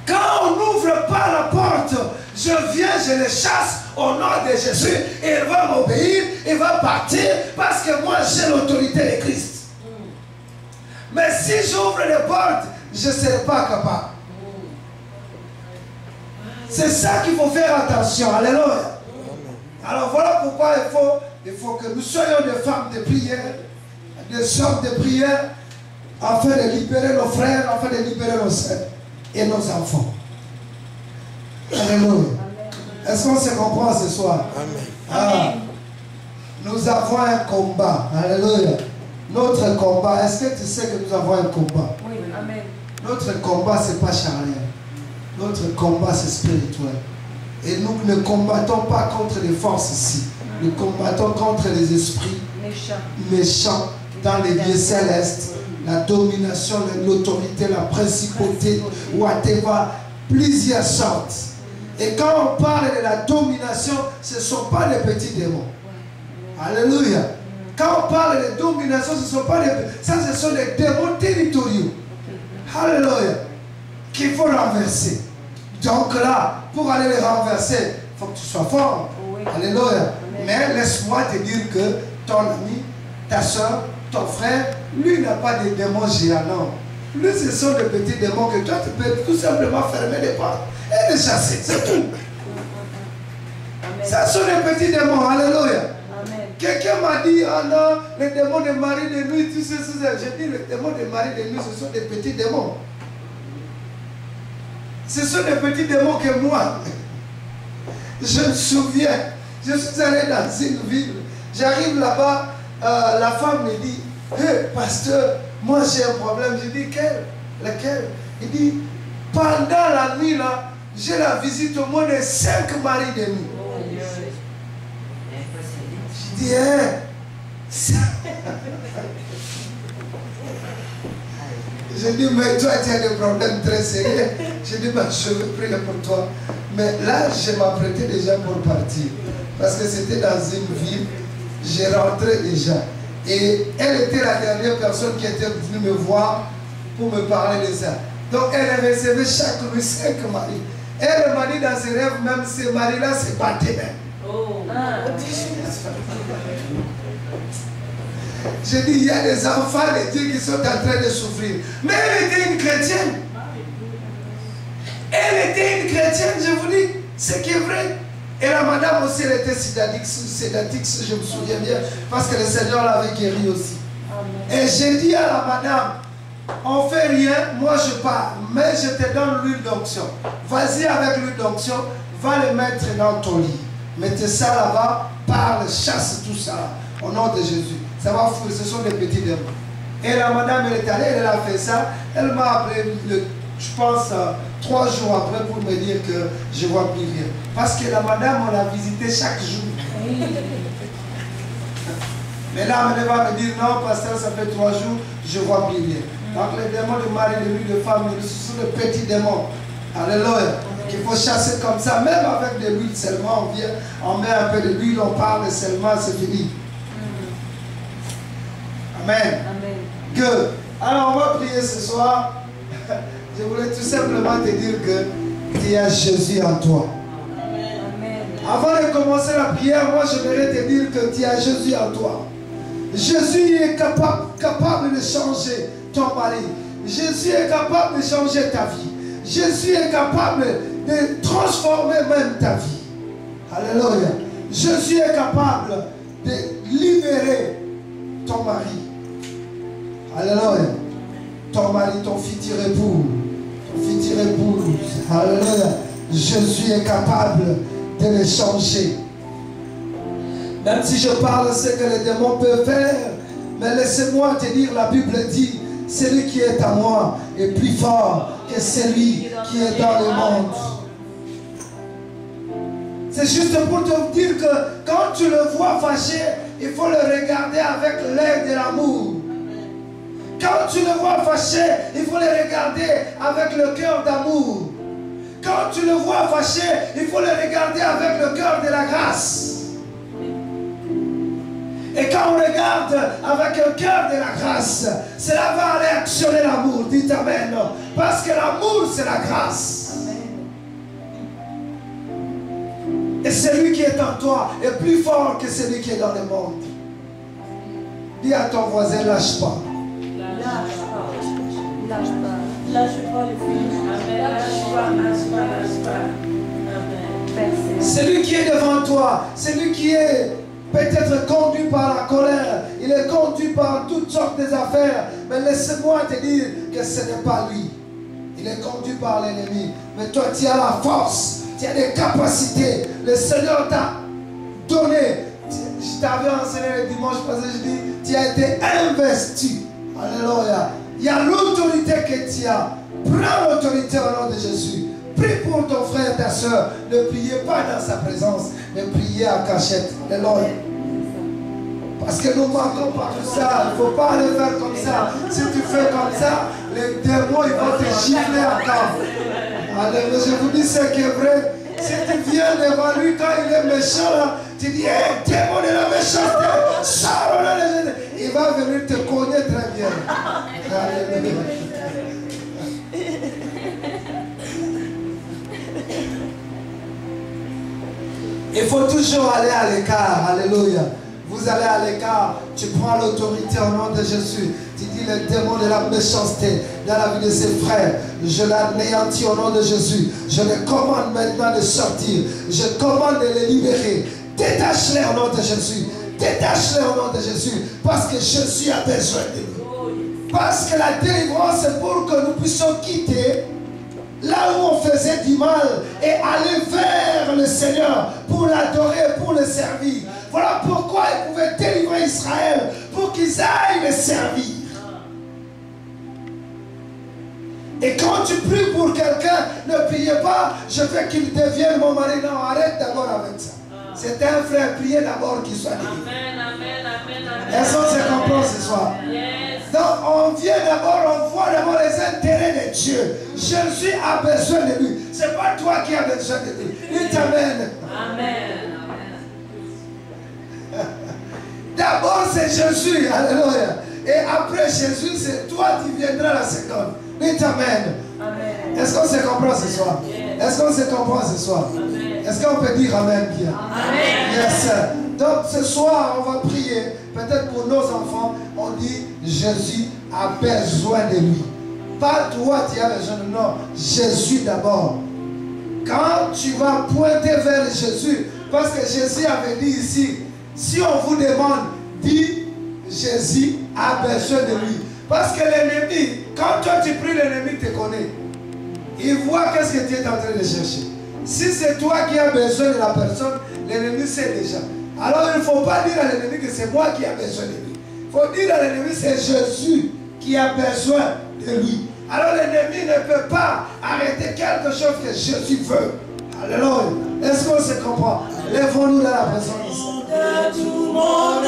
Quand on n'ouvre pas la porte, je viens, je les chasse au nom de Jésus. Et il va m'obéir, il va partir parce que moi j'ai l'autorité de Christ. Mais si j'ouvre les portes, je ne serai pas capable. C'est ça qu'il faut faire attention. Alléluia. Alors voilà pourquoi il faut que nous soyons des femmes de prière, des hommes de prière, afin de libérer nos frères, afin de libérer nos sœurs et nos enfants. Alléluia. Est-ce qu'on se comprend ce soir? Amen. Ah, nous avons un combat. Alléluia. Notre combat, est-ce que tu sais que nous avons un combat? Oui, amen. Notre combat, ce n'est pas charnel. Notre combat, c'est spirituel. Et nous ne combattons pas contre les forces ici. Nous combattons contre les esprits méchants dans les lieux célestes. La domination, l'autorité, la principauté, whatever, plusieurs sortes. Et quand on parle de la domination, ce ne sont pas des petits démons. Alléluia. Quand on parle de domination, ce ne sont pas des... Ça, ce sont des démons territoriaux. Alléluia. Qu'il faut renverser. Donc là, pour aller les renverser, il faut que tu sois fort. Alléluia. Mais laisse-moi te dire que ton ami, ta soeur, ton frère, lui n'a pas de démons géants, non. Lui, ce sont des petits démons que toi, tu peux tout simplement fermer les portes et les chasser, c'est tout. Ça sont des petits démons, alléluia. Quelqu'un m'a dit, ah non, les démons de Marie de nuit, tu sais, j'ai dit, les démons de Marie de nuit, ce sont des petits démons. Ce sont des petits démons que moi, je me souviens, je suis allé dans une ville, j'arrive là-bas, la femme me dit, hé, pasteur, moi j'ai un problème. Je dis, lequel? Il dit, pendant la nuit là, j'ai la visite au moins de 5 maris de nuit. Je dis, je dis, mais toi tu as des problèmes très sérieux. Je dis, ben, je veux prier pour toi. Mais là, je m'apprêtais déjà pour partir. Parce que c'était dans une ville, j'ai rentré déjà. Et elle était la dernière personne qui était venue me voir pour me parler de ça. Donc elle recevait chaque nuit 5 maris. Elle m'a dit dans ses rêves, même ces maris-là se battaient même. Oh. J'ai dit, il y a des enfants de Dieu qui sont en train de souffrir. Mais elle était une chrétienne. Elle était une chrétienne, je vous dis, ce qui est vrai. Et la madame aussi, elle était sédatique, je me souviens bien, parce que le Seigneur l'avait guérie aussi. Amen. Et j'ai dit à la madame, on ne fait rien, moi je pars, mais je te donne l'huile d'onction. Vas-y avec l'huile d'onction, va le mettre dans ton lit. Mettez ça là-bas, parle, chasse tout ça, au nom de Jésus. Ça va fouiller, ce sont des petits démons. Et la madame, elle est allée, elle a fait ça, elle m'a appelé, je pense, 3 jours après pour me dire que je vois plus rien. Parce que la madame, on l'a visité chaque jour. Mais là, elle va me dire, non, pasteur, ça fait 3 jours, je vois plus rien. Donc les démons de mari, de nuit, de femme, ce sont des petits démons. Alléluia. Qu'il faut chasser comme ça, même avec de l'huile seulement, on vient, on met un peu de l'huile, on parle seulement, c'est fini. Amen. Amen. Good. Alors on va prier ce soir. Je voulais tout simplement te dire que tu as Jésus en toi. Amen. Avant de commencer la prière, moi je voudrais te dire que tu as Jésus en toi. Jésus est capable de changer ton mari. Jésus est capable de changer ta vie. Jésus est capable de transformer même ta vie. Alléluia. Jésus est capable de libérer ton mari. Alléluia. Ton mari, ton futur époux. Ton futur épouse. Alléluia. Jésus est capable de les changer. Même si je parle de ce que les démons peuvent faire, mais laissez-moi te dire, la Bible dit, celui qui est à moi est plus fort que celui qui est dans le monde. C'est juste pour te dire que quand tu le vois fâché, il faut le regarder avec l'œil de l'amour. Quand tu le vois fâché, il faut le regarder avec le cœur d'amour. Quand tu le vois fâché, il faut le regarder avec le cœur de la grâce. Et quand on regarde avec un cœur de la grâce, cela va réactionner l'amour. Dites Amen. Parce que l'amour, c'est la grâce. Et celui qui est en toi est plus fort que celui qui est dans le monde. Dis à ton voisin, lâche pas. Lâche pas. Lâche pas. Lâche pas le fils. Lâche pas. Amen. Celui qui est devant toi, celui qui est peut-être conduit par la colère, il est conduit par toutes sortes d'affaires, mais laisse-moi te dire que ce n'est pas lui. Il est conduit par l'ennemi. Mais toi, tu as la force, tu as des capacités. Le Seigneur t'a donné. Je t'avais enseigné le dimanche passé, je dis, tu as été investi. Alléluia. Il y a l'autorité que tu as. Prends l'autorité au nom de Jésus. Prie pour ton frère et ta soeur. Ne priez pas dans sa présence, mais priez à cachette. Alléluia. Parce que nous manquons par tout ça. Il ne faut pas le faire comme ça. Si tu fais comme ça, les démons ils vont te gifler encore. Alléluia. Je vous dis ce qui est vrai. Si tu viens devant lui quand il est méchant, tu dis, hey, démon de la méchanceté, sors, il va venir te connaître très bien. Alléluia. Il faut toujours aller à l'écart. Alléluia. Vous allez à l'écart, tu prends l'autorité au nom de Jésus. Tu dis le démon de la méchanceté dans la vie de ses frères, je l'anéantis au nom de Jésus. Je les commande maintenant de sortir. Je commande de les libérer. Détache-les au nom de Jésus. Détache-les au nom de Jésus. Parce que Jésus a besoin de nous. Parce que la délivrance c'est pour que nous puissions quitter là où on faisait du mal et aller vers le Seigneur pour l'adorer, pour le servir. Voilà pourquoi il pouvait délivrer Israël, pour qu'ils aillent le servir. Et quand tu pries pour quelqu'un, ne priez pas, je veux qu'il devienne mon mari. Non, arrête d'abord avec ça. C'est un frère, priez d'abord qu'il soit délivré. Est-ce qu'on se comprend ce soir? Donc on vient d'abord, on voit d'abord les intérêts de Dieu. Jésus a besoin de lui. Ce n'est pas toi qui as besoin de lui. Il t'amène. Amen. D'abord c'est Jésus, alléluia. Et après Jésus, c'est toi qui viendras la seconde. Il t'amène. Est-ce qu'on se comprend ce soir? Est-ce qu'on se comprend ce soir? Est-ce qu'on peut dire Amen bien? Amen. Yes. Donc ce soir, on va prier. Peut-être pour nos enfants, on dit Jésus a besoin de lui. Pas toi tu as besoin de non. Jésus d'abord. Quand tu vas pointer vers Jésus, parce que Jésus avait dit ici, si on vous demande, dis Jésus a besoin de lui. Parce que l'ennemi, quand toi tu pries, l'ennemi te connaît. Il voit qu'est-ce que tu es en train de chercher. Si c'est toi qui as besoin de la personne, l'ennemi sait déjà. Alors il ne faut pas dire à l'ennemi que c'est moi qui ai besoin de lui. Il faut dire à l'ennemi que c'est Jésus qui a besoin de lui. Alors l'ennemi ne peut pas arrêter quelque chose que Jésus veut. Alléluia. Est-ce qu'on se comprend? Lèvons-nous dans la présence. Tout mon